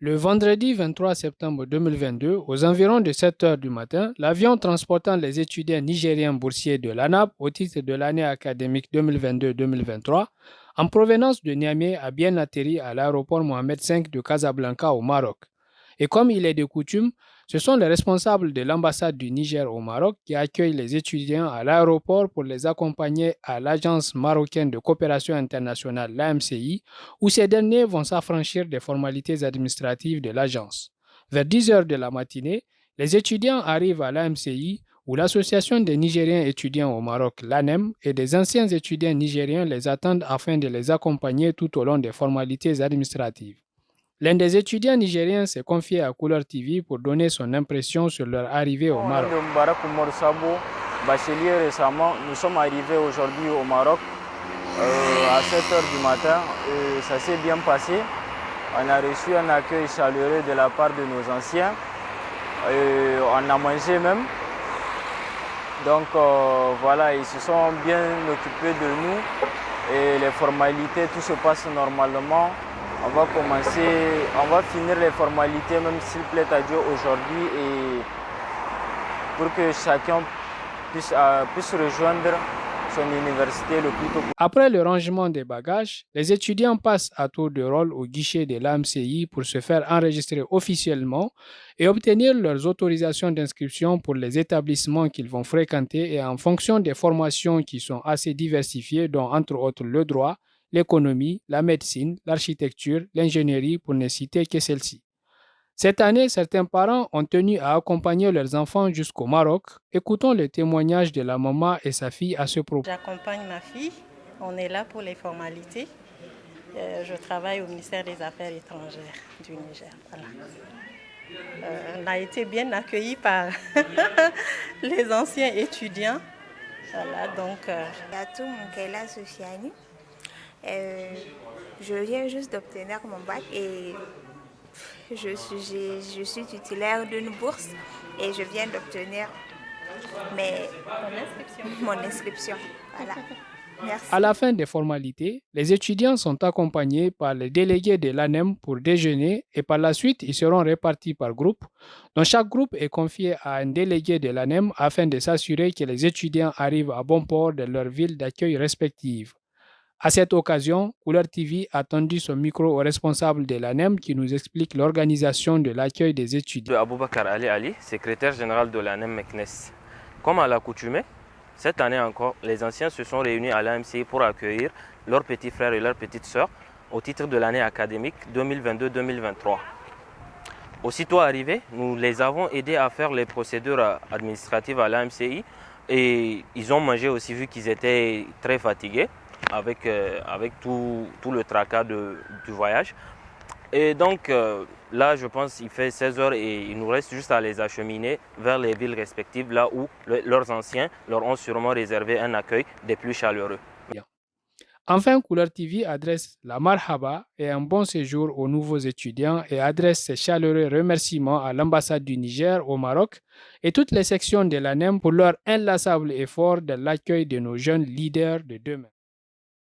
Le vendredi 23 septembre 2022, aux environs de 7 heures du matin, l'avion transportant les étudiants nigériens boursiers de l'ANAP au titre de l'année académique 2022-2023 en provenance de Niamey a bien atterri à l'aéroport Mohamed V de Casablanca au Maroc. Et comme il est de coutume, ce sont les responsables de l'ambassade du Niger au Maroc qui accueillent les étudiants à l'aéroport pour les accompagner à l'Agence marocaine de coopération internationale, l'AMCI, où ces derniers vont s'affranchir des formalités administratives de l'agence. Vers 10 heures de la matinée, les étudiants arrivent à l'AMCI où l'Association des Nigériens étudiants au Maroc, l'ANEM, et des anciens étudiants nigériens les attendent afin de les accompagner tout au long des formalités administratives. L'un des étudiants nigériens s'est confié à Couleur TV pour donner son impression sur leur arrivée au Maroc. Bachelier récemment, nous sommes arrivés aujourd'hui au Maroc à 7 heures du matin. Ça s'est bien passé. On a reçu un accueil chaleureux de la part de nos anciens. On a mangé même. Donc voilà, ils se sont bien occupés de nous. Et les formalités, tout se passe normalement. On va finir les formalités, même s'il plaît à Dieu aujourd'hui, et pour que chacun puisse rejoindre son université le plus tôt possible. Après le rangement des bagages, les étudiants passent à tour de rôle au guichet de l'AMCI pour se faire enregistrer officiellement et obtenir leurs autorisations d'inscription pour les établissements qu'ils vont fréquenter et en fonction des formations qui sont assez diversifiées, dont entre autres le droit, l'économie, la médecine, l'architecture, l'ingénierie, pour ne citer que celles-ci. Cette année, certains parents ont tenu à accompagner leurs enfants jusqu'au Maroc. Écoutons le témoignage de la maman et sa fille à ce propos. J'accompagne ma fille. On est là pour les formalités. Je travaille au ministère des Affaires étrangères du Niger. Voilà. On a été bien accueillis par les anciens étudiants. Voilà, donc. Yatou Moukela Soufiani. Je viens juste d'obtenir mon bac et je suis titulaire d'une bourse et je viens d'obtenir mon inscription. Voilà. Merci. À la fin des formalités, les étudiants sont accompagnés par les délégués de l'ANEM pour déjeuner et par la suite, ils seront répartis par groupe. Donc, chaque groupe est confié à un délégué de l'ANEM afin de s'assurer que les étudiants arrivent à bon port de leur ville d'accueil respective. À cette occasion, Couleur TV a tendu son micro au responsable de l'ANEM qui nous explique l'organisation de l'accueil des étudiants. Aboubakar Ali, secrétaire général de l'ANEM MECNES. Comme à l'accoutumée, cette année encore, les anciens se sont réunis à l'AMCI pour accueillir leurs petits frères et leurs petites sœurs au titre de l'année académique 2022-2023. Aussitôt arrivés, nous les avons aidés à faire les procédures administratives à l'AMCI et ils ont mangé aussi vu qu'ils étaient très fatigués avec tout le tracas du voyage. Et donc là, je pense qu'il fait 16 heures et il nous reste juste à les acheminer vers les villes respectives, là où leurs anciens leur ont sûrement réservé un accueil des plus chaleureux. Enfin, Couleur TV adresse la marhaba et un bon séjour aux nouveaux étudiants et adresse ses chaleureux remerciements à l'ambassade du Niger au Maroc et toutes les sections de l'ANEM pour leur inlassable effort de l'accueil de nos jeunes leaders de demain.